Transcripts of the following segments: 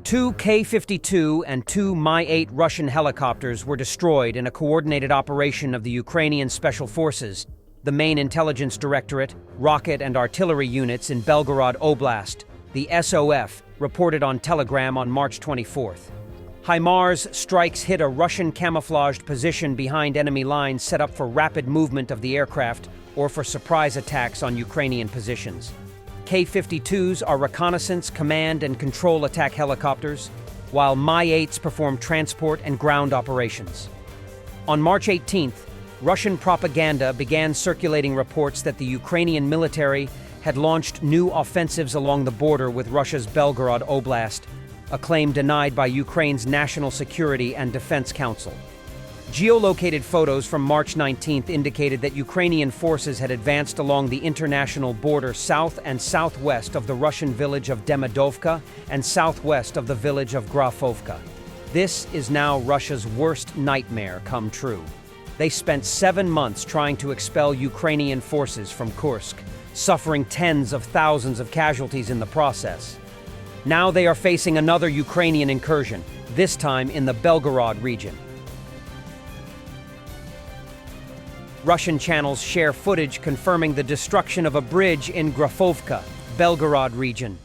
Two K-52 and two Mi-8 Russian helicopters were destroyed in a coordinated operation of the Ukrainian Special Forces, the main intelligence directorate, rocket and artillery units in Belgorod Oblast, the SOF, reported on Telegram on March 24th. Himars strikes hit a Russian camouflaged position behind enemy lines set up for rapid movement of the aircraft or for surprise attacks on Ukrainian positions. K-52s are reconnaissance, command, and control attack helicopters, while Mi-8s perform transport and ground operations. On March 18th, Russian propaganda began circulating reports that the Ukrainian military had launched new offensives along the border with Russia's Belgorod Oblast, a claim denied by Ukraine's National Security and Defense Council. Geolocated photos from March 19th indicated that Ukrainian forces had advanced along the international border south and southwest of the Russian village of Demidovka and southwest of the village of Grafovka. This is now Russia's worst nightmare come true. They spent 7 months trying to expel Ukrainian forces from Kursk, suffering tens of thousands of casualties in the process. Now they are facing another Ukrainian incursion, this time in the Belgorod region. Russian channels share footage confirming the destruction of a bridge in Grafovka, Belgorod region.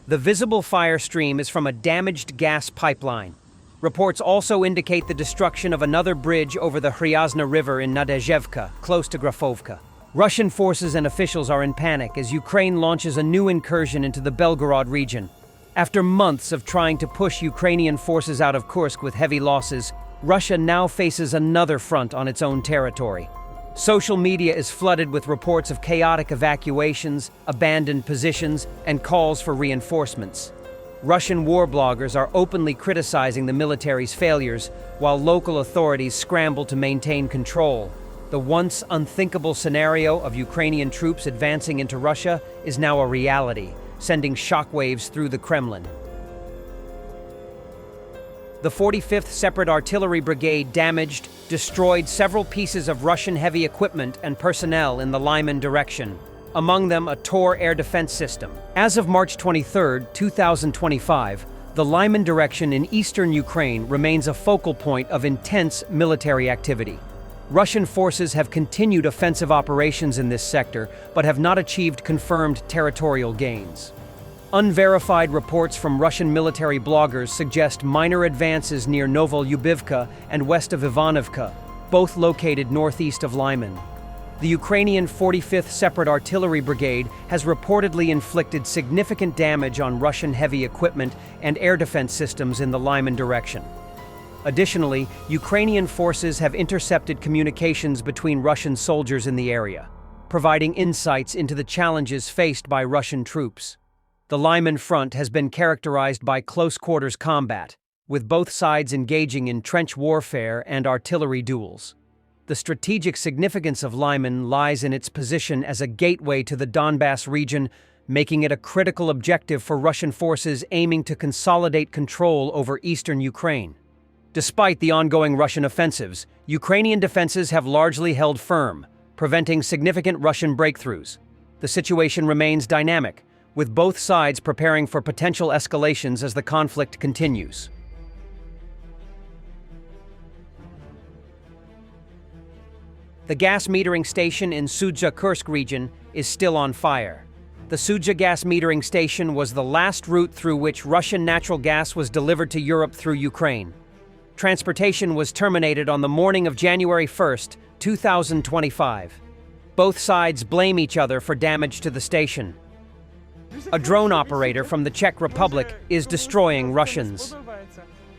The visible fire stream is from a damaged gas pipeline. Reports also indicate the destruction of another bridge over the Hryazna River in Nadezhevka, close to Grafovka. Russian forces and officials are in panic as Ukraine launches a new incursion into the Belgorod region. After months of trying to push Ukrainian forces out of Kursk with heavy losses, Russia now faces another front on its own territory. Social media is flooded with reports of chaotic evacuations, abandoned positions, and calls for reinforcements. Russian war bloggers are openly criticizing the military's failures, while local authorities scramble to maintain control. The once unthinkable scenario of Ukrainian troops advancing into Russia is now a reality, sending shockwaves through the Kremlin. The 45th Separate Artillery Brigade destroyed several pieces of Russian heavy equipment and personnel in the Lyman direction, among them a Tor air defense system. As of March 23, 2025, the Lyman direction in eastern Ukraine remains a focal point of intense military activity. Russian forces have continued offensive operations in this sector, but have not achieved confirmed territorial gains. Unverified reports from Russian military bloggers suggest minor advances near Novolyubivka and west of Ivanovka, both located northeast of Lyman. The Ukrainian 45th Separate Artillery Brigade has reportedly inflicted significant damage on Russian heavy equipment and air defense systems in the Lyman direction. Additionally, Ukrainian forces have intercepted communications between Russian soldiers in the area, providing insights into the challenges faced by Russian troops. The Lyman front has been characterized by close-quarters combat, with both sides engaging in trench warfare and artillery duels. The strategic significance of Lyman lies in its position as a gateway to the Donbass region, making it a critical objective for Russian forces aiming to consolidate control over eastern Ukraine. Despite the ongoing Russian offensives, Ukrainian defenses have largely held firm, preventing significant Russian breakthroughs. The situation remains dynamic, with both sides preparing for potential escalations as the conflict continues. The gas metering station in Sudzha-Kursk region is still on fire. The Sudzha gas metering station was the last route through which Russian natural gas was delivered to Europe through Ukraine. Transportation was terminated on the morning of January 1, 2025. Both sides blame each other for damage to the station. A drone operator from the Czech Republic is destroying Russians.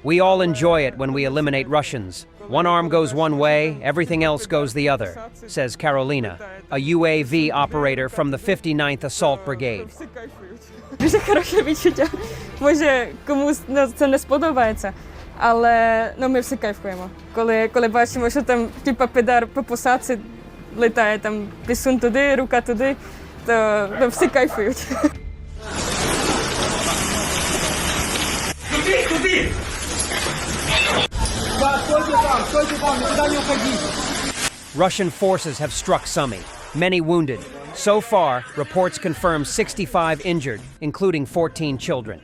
We all enjoy it when we eliminate Russians. One arm goes one way, everything else goes the other, says Karolina, a UAV operator from the 59th Assault Brigade. Дуже хороше відчуття. Може, комусь це не сподобається, але ми всі кайфуємо. Коли бачимо, що там типа підар по посадці літає, там пісун туди, рука туди, то всі кайфують. Туди! Стойте там, никуда не уходите! Russian forces have struck Sumy, many wounded. So far, reports confirm 65 injured, including 14 children.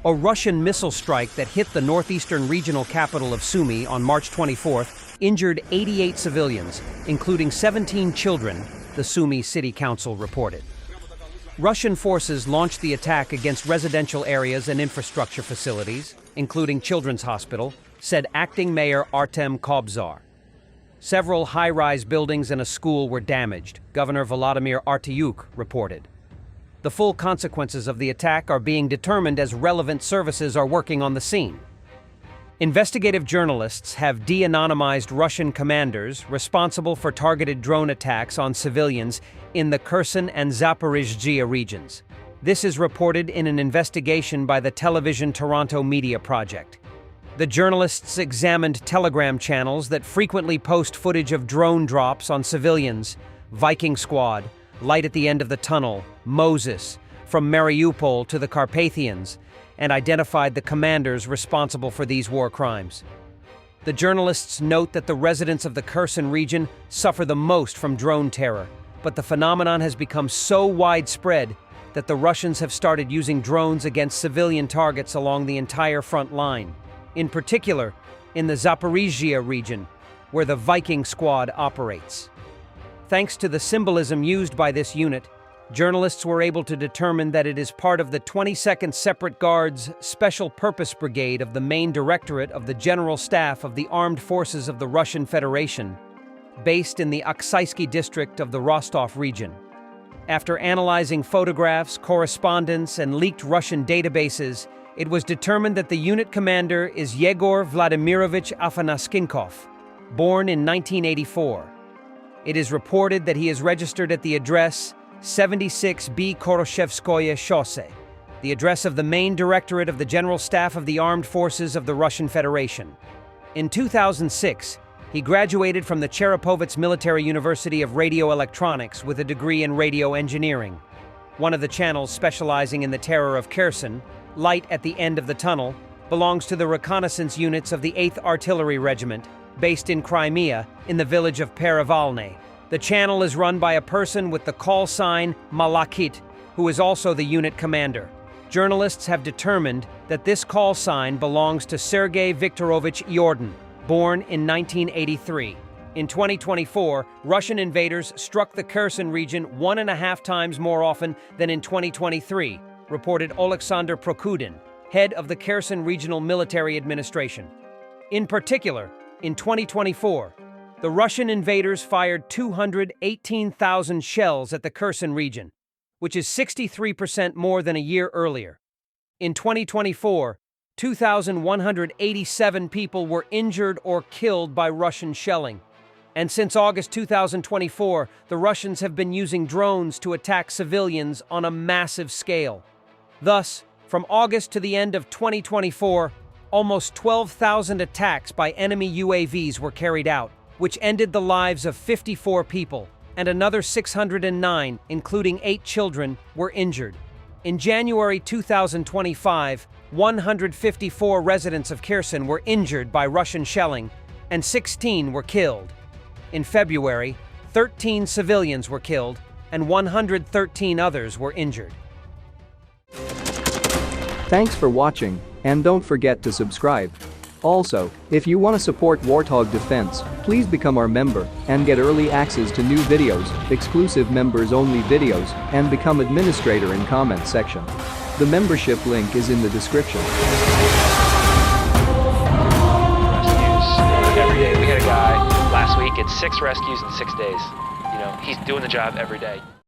A Russian missile strike that hit the northeastern regional capital of Sumy on March 24th injured 88 civilians, including 17 children, the Sumy City Council reported. Russian forces launched the attack against residential areas and infrastructure facilities, including Children's Hospital, said acting mayor Artem Kobzar. Several high-rise buildings and a school were damaged, Governor Volodymyr Artyuk reported. The full consequences of the attack are being determined as relevant services are working on the scene. Investigative journalists have de-anonymized Russian commanders responsible for targeted drone attacks on civilians in the Kherson and Zaporizhzhia regions. This is reported in an investigation by the Television Toronto Media Project. The journalists examined Telegram channels that frequently post footage of drone drops on civilians, Viking Squad, Light at the End of the Tunnel, Moses, from Mariupol to the Carpathians, and identified the commanders responsible for these war crimes. The journalists note that the residents of the Kherson region suffer the most from drone terror, but the phenomenon has become so widespread that the Russians have started using drones against civilian targets along the entire front line, in particular in the Zaporizhzhia region, where the Viking Squad operates. Thanks to the symbolism used by this unit, journalists were able to determine that it is part of the 22nd Separate Guards Special Purpose Brigade of the Main Directorate of the General Staff of the Armed Forces of the Russian Federation, based in the Aksaysky district of the Rostov region. After analyzing photographs, correspondence, and leaked Russian databases, it was determined that the unit commander is Yegor Vladimirovich Afanaskinkov, born in 1984. It is reported that he is registered at the address 76B Koroshevskoye Chaussee, the address of the Main Directorate of the General Staff of the Armed Forces of the Russian Federation. In 2006, he graduated from the Cherepovets Military University of Radio Electronics with a degree in radio engineering. One of the channels specializing in the terror of Kherson, Light at the End of the Tunnel, belongs to the reconnaissance units of the 8th Artillery Regiment, based in Crimea, in the village of Perevalne. The channel is run by a person with the call sign Malakit, who is also the unit commander. Journalists have determined that this call sign belongs to Sergei Viktorovich Yordan, born in 1983. In 2024, Russian invaders struck the Kherson region 1.5 times more often than in 2023, reported Oleksandr Prokudin, head of the Kherson Regional Military Administration. In particular, in 2024, the Russian invaders fired 218,000 shells at the Kherson region, which is 63% more than a year earlier. In 2024, 2,187 people were injured or killed by Russian shelling. And since August 2024, the Russians have been using drones to attack civilians on a massive scale. Thus, from August to the end of 2024, almost 12,000 attacks by enemy UAVs were carried out, which ended the lives of 54 people, and another 609, including 8 children, were injured. In January 2025, 154 residents of Kherson were injured by Russian shelling, and 16 were killed. In February, 13 civilians were killed, and 113 others were injured. Thanks for watching, and don't forget to subscribe. Also, if you want to support Warthog Defense, please become our member and get early access to new videos, exclusive members-only videos, and become administrator in comment section. The membership link is in the description. Rescues every day. We had a guy last week at 6 rescues in 6 days. You know, he's doing the job every day.